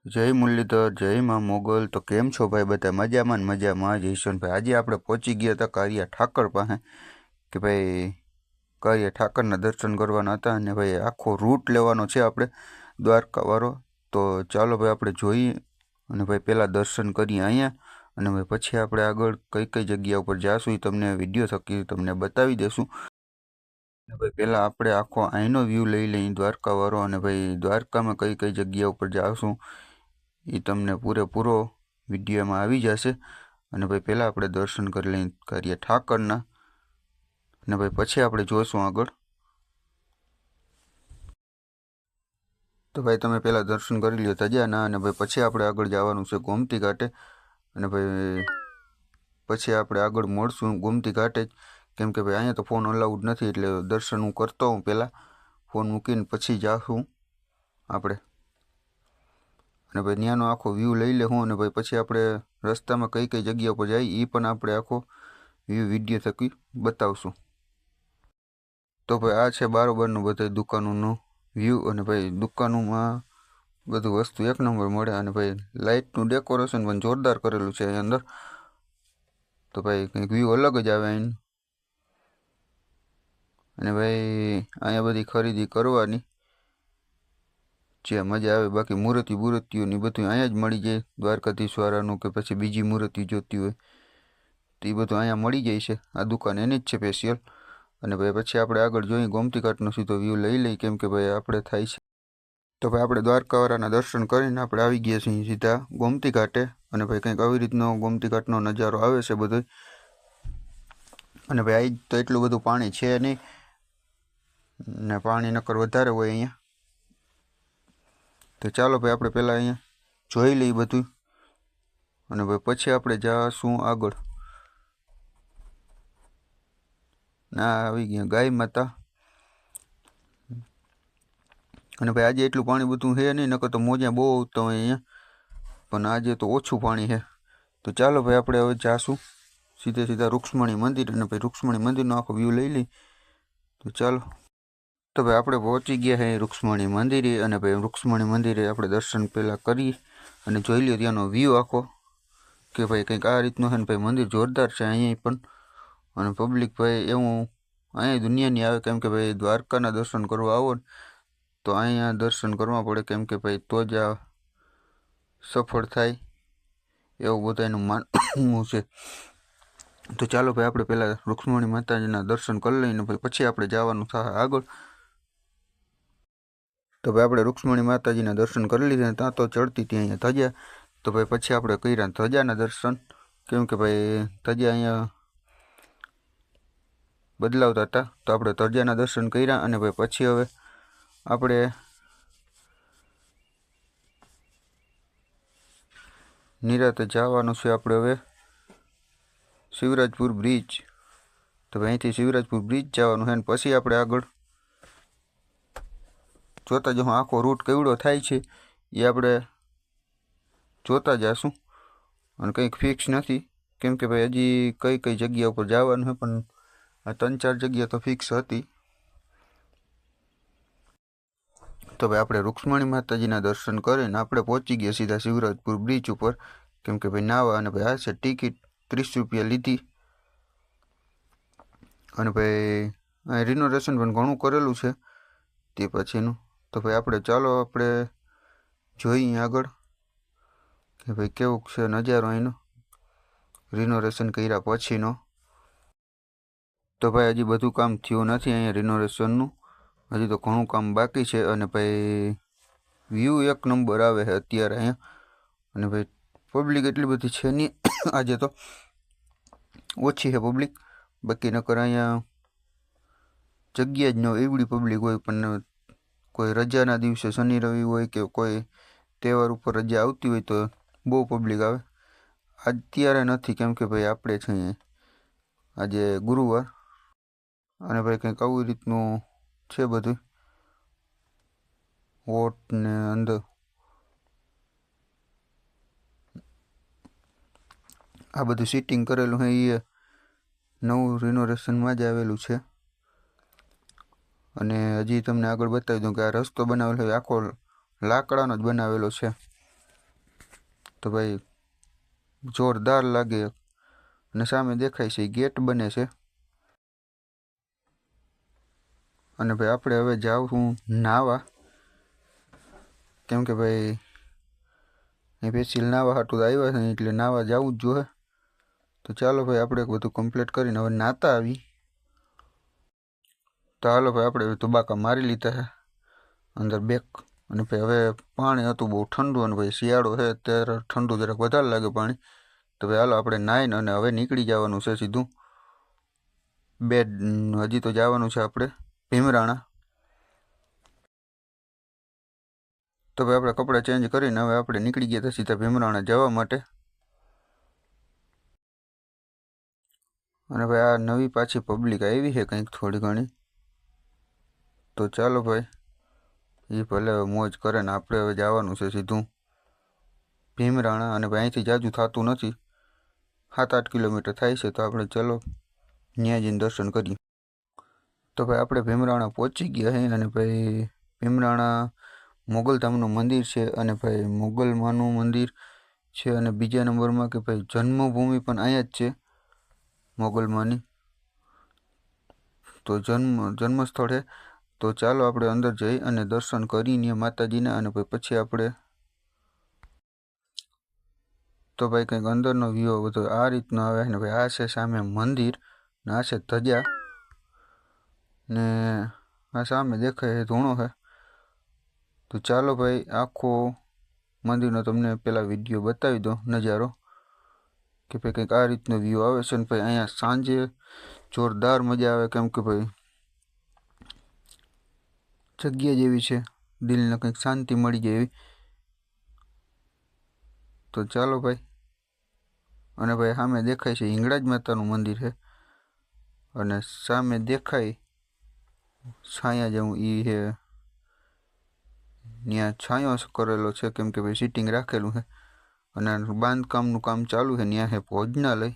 જય મુરલીધર, જય માં મોગલ. તો કેમ છો ભાઈ? બધા મજામાં ને મજામાં જ હશો ને ભાઈ. આજે આપણે પહોંચી ગયા હતા કારિયા ઠાકર પાસે કે ભાઈ કારિયા ઠાકરના દર્શન કરવાના હતા અને ભાઈ આખો રૂટ લેવાનો છે આપણે દ્વારકાવાળો. તો ચાલો ભાઈ આપણે જોઈએ અને ભાઈ પહેલાં દર્શન કરીએ અહીંયા અને ભાઈ પછી આપણે આગળ કઈ કઈ જગ્યા ઉપર જાશું એ તમને વિડીયો થકી તમને બતાવી દેશું. ભાઈ પહેલાં આપણે આખો અહીંનો વ્યૂ લઈ લઈએ દ્વારકાવાળો અને ભાઈ દ્વારકામાં કઈ કઈ જગ્યા ઉપર જાશું એ તમને પૂરેપૂરો વિડીયોમાં આવી જશે. અને ભાઈ પહેલાં આપણે દર્શન કરી લઈએ કારિયા ઠાકરના અને ભાઈ પછી આપણે જોઈશું આગળ. તો ભાઈ તમે પહેલાં દર્શન કરી લ્યો તજાના અને ભાઈ પછી આપણે આગળ જવાનું છે ગોમતી ઘાટે અને ભાઈ પછી આપણે આગળ મળશું ગોમતી ઘાટે જ, કેમ કે ભાઈ અહીંયા તો ફોન અલાઉડ નથી એટલે દર્શન હું કરતો હું પહેલાં ફોન મૂકીને પછી જાશું આપણે. અને ભાઈ ત્યાંનો આખો વ્યૂ લઈ લે હું અને ભાઈ પછી આપણે રસ્તામાં કઈ કઈ જગ્યા ઉપર જઈએ એ પણ આપણે આખો વ્યૂ વિડીયો થકી બતાવશું. તો ભાઈ આ છે બારોબારનું બધા દુકાનોનું વ્યૂ અને ભાઈ દુકાનોમાં બધું વસ્તુ એક નંબર મળે અને ભાઈ લાઇટનું ડેકોરેશન પણ જોરદાર કરેલું છે અહીં અંદર. તો ભાઈ કંઈક વ્યૂ અલગ જ આવે અહીં. અને ભાઈ અહીંયા બધી ખરીદી કરવાની જે મજા આવે. બાકી મૂર્તિઓની બધું અહીંયા જ મળી જાય. દ્વારકાધીશવાળાનું કે પછી બીજી મૂર્તિ જોતી હોય તો એ બધું અહીંયા મળી જાય છે. આ દુકાન એની જ છે સ્પેશિયલ. અને ભાઈ પછી આપણે આગળ જોઈએ ગોમતી ઘાટનો સીધો વ્યૂ લઈ લઈએ, કેમ કે ભાઈ આપણે થાય છે. તો ભાઈ આપણે દ્વારકાવાળાના દર્શન કરીને આપણે આવી ગયા છીએ સીધા ગોમતી ઘાટે અને ભાઈ કંઈક આવી રીતનો ગોમતી ઘાટનો નજારો આવે છે બધો. અને ભાઈ આજ તો એટલું બધું પાણી છે નહીં ને પાણી નકર વધારે હોય અહીંયા. તો ચાલો ભાઈ આપણે પહેલાં અહીંયા જોઈ લઈએ બધું અને ભાઈ પછી આપણે જાશું આગળ. ના આવી ગયા ગાય માતા. અને ભાઈ આજે એટલું પાણી બધું છે નહીં, નકર તો મોજા બહુ આવતા હોય અહીંયા, પણ આજે તો ઓછું પાણી છે. તો ચાલો ભાઈ આપણે હવે જાશું સીધા રૂક્ષ્મણી મંદિર અને ભાઈ રૂક્ષ્મણી મંદિરનો આખો વ્યૂ લઈ લઈ. તો ચાલો. તો ભાઈ આપણે પહોંચી ગયા છે રૂક્ષ્મણી મંદિરે અને ભાઈ રૂક્ષ્મણી મંદિરે આપણે દર્શન પહેલાં કરી અને જોઈ લ્યો ત્યાંનો વ્યૂ આખો કે ભાઈ કંઈક આ રીતનું છે ને ભાઈ મંદિર જોરદાર છે અહીંયા પણ. અને પબ્લિક ભાઈ એવું અહીંયા દુનિયાની આવે, કેમ કે ભાઈ દ્વારકાના દર્શન કરવા આવો ને તો અહીંયા દર્શન કરવા પડે, કેમ કે ભાઈ તો જ આ સફળ થાય એવું બધા એનું માનવું છે. તો ચાલો ભાઈ આપણે પહેલાં રૂક્ષ્મણી માતાજીના દર્શન કરી લઈને ભાઈ પછી આપણે જવાનું થાય આગળ. તો ભાઈ આપણે રૂક્ષ્મણી માતાજીના દર્શન કરી લીધા. ત્યાં તો ચડતી હતી અહીંયા ધજા. તો ભાઈ પછી આપણે કર્યા ધજાના દર્શન, કેમ કે ભાઈ ધજા અહીંયા બદલાવતા હતા. તો આપણે ધજાના દર્શન કર્યા અને ભાઈ પછી હવે આપણે નિરાતે જવાનું છે આપણે હવે શિવરાજપુર બ્રિજ. તો ભાઈ અહીંથી શિવરાજપુર બ્રિજ જવાનું છે ને પછી આપણે આગળ જોતા જશું આખો રૂટ કેવડો થાય છે એ આપણે જોતા જશું. અને કંઈક ફિક્સ નથી, કેમ કે ભાઈ હજી કઈ કઈ જગ્યા ઉપર જવાનું છે, પણ આ 3-4 જગ્યા તો ફિક્સ હતી. તો ભાઈ આપણે રૂક્ષ્મણી માતાજીના દર્શન કરીને આપણે પહોંચી ગયા સીધા શિવરાજપુર બ્રિજ ઉપર, કેમ કે ભાઈ નાવા અને ભાઈ આ છે ટિકિટ 30 રૂપિયા લીધી. અને ભાઈ અહીં રિનોવેશન પણ ઘણું કરેલું છે તે પછીનું. તો ભાઈ આપણે ચાલો આપણે જોઈએ આગળ કે ભાઈ કેવું છે નજારો અહીંનો રિનોવેશન કર્યા પછીનો. તો ભાઈ હજી બધું કામ થયું નથી અહીંયા રિનોવેશનનું, હજી તો ઘણું કામ બાકી છે. અને ભાઈ વ્યૂ એક નંબર આવે છે અત્યારે અહીંયા. અને ભાઈ પબ્લિક એટલી બધી છે નહીં આજે, તો ઓછી છે પબ્લિક. બાકી નકર અહીંયા જગ્યા જ ન હોય એવડી પબ્લિક હોય. પણ કોઈ રજાના દિવસે શનિ રવિ હોય કે કોઈ તહેવાર ઉપર રજા આવતી હોય તો બહુ પબ્લિક આવે. અત્યારે નથી, કેમ કે ભાઈ આપણે છે આજે ગુરુવાર અને ભાઈ કંઈક આવી રીતનું છે બધું વોટ ને અંદર આ બધું સીટિંગ કરેલું છે એ નવું રિનોવેશનમાં જ આવેલું છે. અને હજી તમને આગળ બતાવી દઉં કે આ રસ્તો બનાવેલો આખો લાકડાનો જ બનાવેલો છે. તો ભાઈ જોરદાર લાગે અને સામે દેખાય છે ગેટ બને છે અને ભાઈ આપણે હવે જાઉં નાવા કેમ કે ભાઈ એ સ્પેશિયલ નાવા હાટું આવ્યા છે એટલે નાવા જવું જ જોઈએ તો ચાલો ભાઈ આપણે બધું કમ્પ્લીટ કરીને હવે નાતા આવી તો હાલો ભાઈ આપણે ધુબાકા મારી લીધા છે અંદર બેક અને ભાઈ હવે પાણી હતું બહુ ઠંડુ અને ભાઈ શિયાળો છે ત્યારે ઠંડુ જરાક વધારે લાગે પાણી તો ભાઈ હાલો આપણે નાહીને અને હવે નીકળી જવાનું છે સીધું બેડ હજી તો જવાનું છે આપણે ભીમરાણા તો ભાઈ આપણે કપડાં ચેન્જ કરીને હવે આપણે નીકળી ગયા હતા સીધા ભીમરાણા જવા માટે અને ભાઈ આ નવી પાછી પબ્લિક આવી છે કંઈક થોડી ઘણી તો ચાલો ભાઈ એ ભલે મોજ કરે ને આપણે હવે જવાનું છે સીધું ભીમરાણા અને ભાઈ અહીંથી જાજુ થતું નથી 7-8 કિલોમીટર થાય છે તો આપણે ચલો ત્યાં જઈને દર્શન કરીએ તો ભાઈ આપણે ભીમરાણા પહોંચી ગયા છે અને ભાઈ ભીમરાણા મોગલધામનું મંદિર છે અને ભાઈ મોગલમાનું મંદિર છે અને બીજા નંબરમાં કે ભાઈ જન્મભૂમિ પણ અહીંયા જ છે મોગલમાની તો જન્મસ્થળ છે તો ચાલો આપણે અંદર જઈ અને દર્શન કરીને માતાજીને અને પછી આપણે તો ભાઈ કંઈક અંદરનો વ્યૂ બધો આ રીતનો આવે ને ભાઈ આ છે સામે મંદિર ને આ છે ધજા ને આ સામે દેખાય ધૂણો છે તો ચાલો ભાઈ આખો મંદિરનો તમને પહેલાં વિડીયો બતાવી દો નજારો કે ભાઈ કંઈક આ રીતનો વ્યૂ આવે છે ને ભાઈ અહીંયા સાંજે જોરદાર મજા આવે કેમ કે ભાઈ જગ્યા જેવી છે દિલને કંઈક શાંતિ મળી જાય એવી તો ચાલો ભાઈ અને ભાઈ સામે દેખાય છે હિંગળાજ માતાનું મંદિર છે અને સામે દેખાય છાયા જેવું એ છે ત્યાં છાંયો કરેલો છે કેમ કે ભાઈ સિટિંગ રાખેલું છે અને બાંધકામનું કામ ચાલુ છે ત્યાં છે ભોજનાલય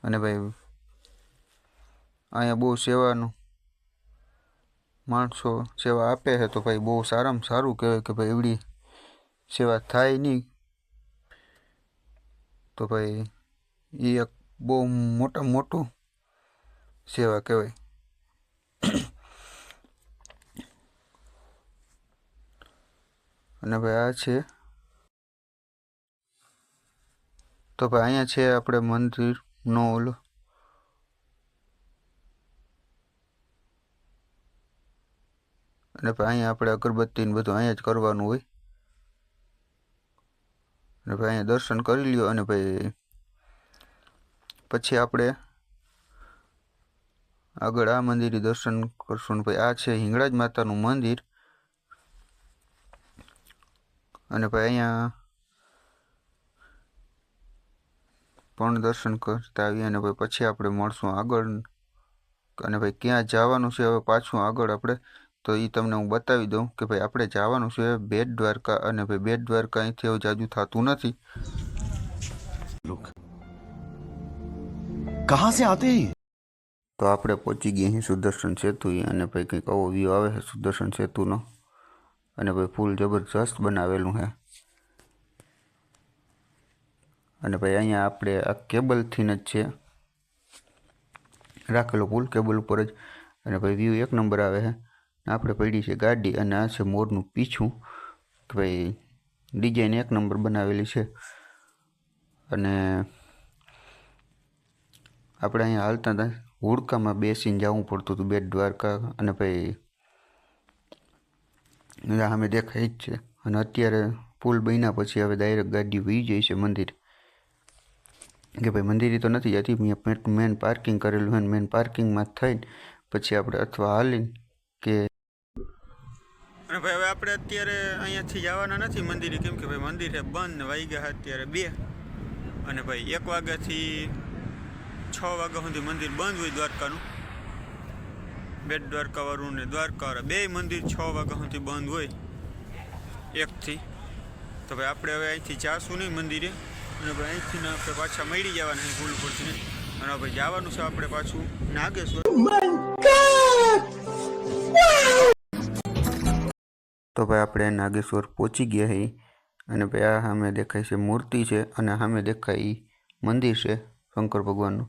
અને ભાઈ અહીંયા બહુ સેવાનું માણસો સેવા આપે છે તો ભાઈ બહુ સારામાં સારું કહેવાય કે ભાઈ એવડી સેવા થાય નહીં તો ભાઈ એ એક બહુ મોટું સેવા કહેવાય અને ભાઈ આ છે તો ભાઈ અહીંયા છે આપણે મંદિરનો ઓલો અને ભાઈ અહીંયા આપણે અગરબત્તી ને બધું અહીંયા જ કરવાનું હોય અને ભાઈ અહીંયા દર્શન કરી લ્યો અને ભાઈ પછી આપણે આગળ આ મંદિરે દર્શન કરશું ને ભાઈ આ છે હિંગળાજ માતાનું મંદિર અને ભાઈ અહીંયા પણ દર્શન કરતા આવીએ અને ભાઈ પછી આપણે મળશું આગળ અને ભાઈ ક્યાં જવાનું છે હવે પાછું આગળ આપણે તો એ તમને હું બતાવી દઉં કે ભાઈ આપણે જવાનું છે બેટ દ્વારકા અને ભાઈ બેટ દ્વારકા અહીંથી હવે જાજુ થતું નથી कहाँ से आते हैं તો આપણે પહોંચી ગયા અહીં સુદર્શન સેતુ અને ભાઈ કંઈક આવો વ્યૂ આવે છે સુદર્શન સેતુનો અને ભાઈ ફૂલ જબરજસ્ત બનાવેલું છે અને ભાઈ અહીંયા આપણે આ કેબલથી જ છે રાખેલો પુલ કેબલ ઉપર જ અને ભાઈ વ્યૂ એક નંબર આવે છે આપણે પડી છે ગાડી અને આ છે મોરનું પીછું કે ભાઈ ડિઝાઇન એક નંબર બનાવેલી છે અને આપણે અહીંયા હાલતા હતા હુડકામાં બેસીને જવું પડતું હતું બેટ દ્વારકા અને ભાઈ સામે દેખાય જ છે અને અત્યારે પુલ બન્યા પછી હવે ડાયરેક્ટ ગાડી વહી જાય છે મંદિર કે ભાઈ મંદિરે તો નથી જતી મેન પાર્કિંગ કરેલું હોય મેન પાર્કિંગમાં થઈને પછી આપણે અથવા હાલીને કે અને ભાઈ હવે આપણે અત્યારે અહીંયાથી જવાના નથી મંદિરે કેમ કે ભાઈ મંદિર છે બંધ ને વાગ્યા અત્યારે 2 અને ભાઈ 1 વાગ્યાથી 6 વાગ્યા સુધી મંદિર બંધ હોય દ્વારકાનું બેટ દ્વારકાવાળું ને દ્વારકાવાળા બે મંદિર 6 વાગ્યા સુધી બંધ હોય 1થી તો ભાઈ આપણે હવે અહીંથી જાશું નહીં મંદિરે અને ભાઈ અહીંથી આપણે પાછા મળી જવાના ભૂલ પડશે અને ભાઈ જવાનું છે આપણે પાછું નાગેશ્વર તો ભાઈ આપણે નાગેશ્વર પહોંચી ગયા છીએ અને ભાઈ આ સામે દેખાય છે મૂર્તિ છે અને સામે દેખાય એ મંદિર છે શંકર ભગવાનનું.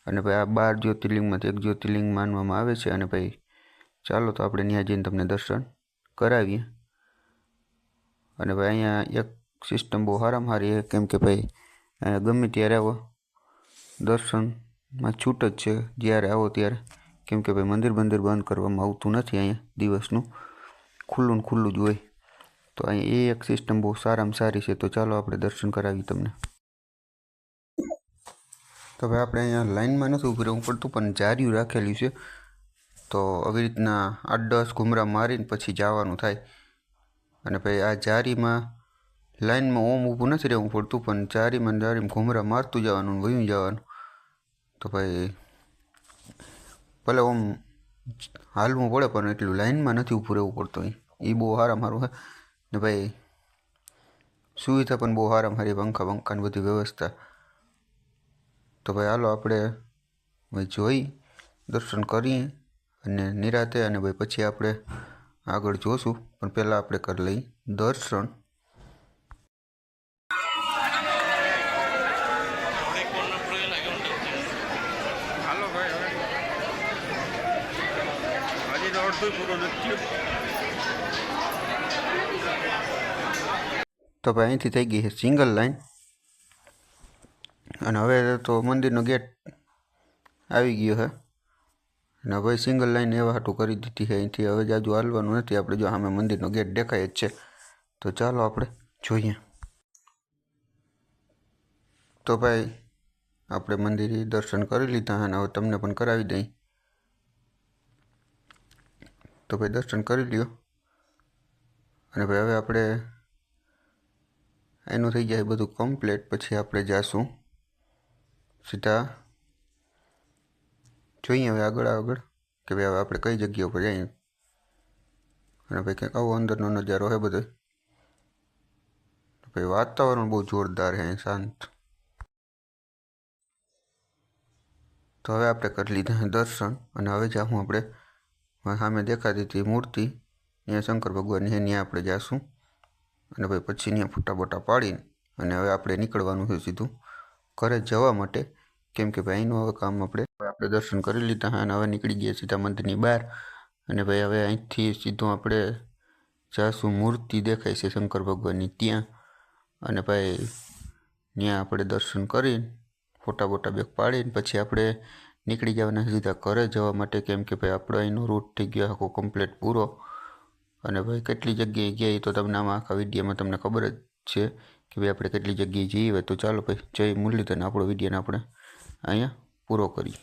અને ભાઈ આ 12 જ્યોતિર્લિંગમાંથી એક જ્યોતિર્લિંગ માનવામાં આવે છે. અને ભાઈ ચાલો તો આપણે ત્યાં જઈને તમને દર્શન કરાવીએ. અને ભાઈ અહીંયા એક સિસ્ટમ બહુ સારામાં સારી છે, કેમ કે ભાઈ ગમે ત્યારે આવો દર્શનમાં છૂટ જ છે જ્યારે આવો ત્યારે, કેમ કે ભાઈ મંદિર બંધ કરવામાં આવતું નથી. અહીંયા દિવસનું ખુલ્લું ને ખુલ્લું જ હોય. તો અહીંયા એ એક સિસ્ટમ બહુ સારામાં સારી છે. તો ચાલો આપણે દર્શન કરાવી તમને. તો ભાઈ આપણે અહીંયા લાઈનમાં નથી ઊભું રહેવું પડતું, પણ જાર્યું રાખેલી છે. તો આવી રીતના 8-10 ઘૂમરા મારીને પછી જવાનું થાય. અને ભાઈ આ જારીમાં લાઈનમાં ઓમ ઊભું નથી રહેવું પડતું, પણ જારીમાં ઘૂમરા મારતું જવાનું, વયું જવાનું. તો ભાઈ ભલે ઓમ હાલવું પડે પણ એટલું લાઈનમાં નથી ઊભું રહેવું પડતું. એ બહુ સારામાં સારું છે. ને ભાઈ સુવિધા પણ બહુ સારામાં સારી, પંખાની બધી વ્યવસ્થા. તો ભાઈ હાલો આપણે ભાઈ જોઈ દર્શન કરીએ અને નિરાતે. અને ભાઈ પછી આપણે આગળ જોશું, પણ પહેલાં આપણે કરી લઈ દર્શન. તો ભાઈ અહીંથી થઈ ગઈ છે સિંગલ લાઈન. અને હવે તો મંદિરનો ગેટ આવી ગયો છે. અને ભાઈ સિંગલ લાઈન એવા હાટું કરી દીધી છે. અહીંથી હવે જાજુ હાલવાનું નથી આપણે. જો સામે મંદિરનો ગેટ દેખાય જ છે. તો ચાલો આપણે જોઈએ. તો ભાઈ આપણે મંદિરે દર્શન કરી લીધા અને હવે તમને પણ કરાવી દઈ. તો ભાઈ દર્શન કરી લ્યો. અને ભાઈ હવે આપણે એનું થઈ જાય બધું કમ્પ્લીટ, પછી આપણે જાશું સીધા જોઈએ હવે આગળ કે ભાઈ હવે આપણે કઈ જગ્યા ઉપર જઈએ. અને ભાઈ કંઈક આવો અંદરનો નજારો છે બધો. ભાઈ વાતાવરણ બહુ જોરદાર છે, શાંત. તો હવે આપણે કરી લીધા દર્શન. અને હવે જાઉં આપણે સામે દેખાતી હતી મૂર્તિ, અહીંયા શંકર ભગવાનની છે, ત્યાં આપણે જાશું. અને ભાઈ પછી ત્યાં ફોટા પાડીને અને હવે આપણે નીકળવાનું છે સીધું ઘરે જવા માટે, કેમ કે ભાઈ અહીંનું હવે કામ આપણે દર્શન કરી લીધા અને હવે નીકળી ગયા સીધા મંદિરની બહાર. અને ભાઈ હવે અહીંથી સીધું આપણે જાશું મૂર્તિ દેખાય છે શંકર ભગવાનની ત્યાં. અને ભાઈ ત્યાં આપણે દર્શન કરીને ફોટા બેગ પાડીને પછી આપણે નીકળી જવાના સીધા ઘરે જવા માટે, કેમ કે ભાઈ આપણો અહીંનો રૂટ થઈ ગયો આખો કમ્પ્લીટ પૂરો. અને ભાઈ કેટલી જગ્યાએ ગયા તો તમને આમાં આખા વિડીયોમાં તમને ખબર જ છે કે ભાઈ આપણે કેટલી જગ્યાએ જઈએ. તો ચાલો ભાઈ જય મુરલીધરને આપણો વિડીયોને આપણે અહીંયા પૂરો કરીએ.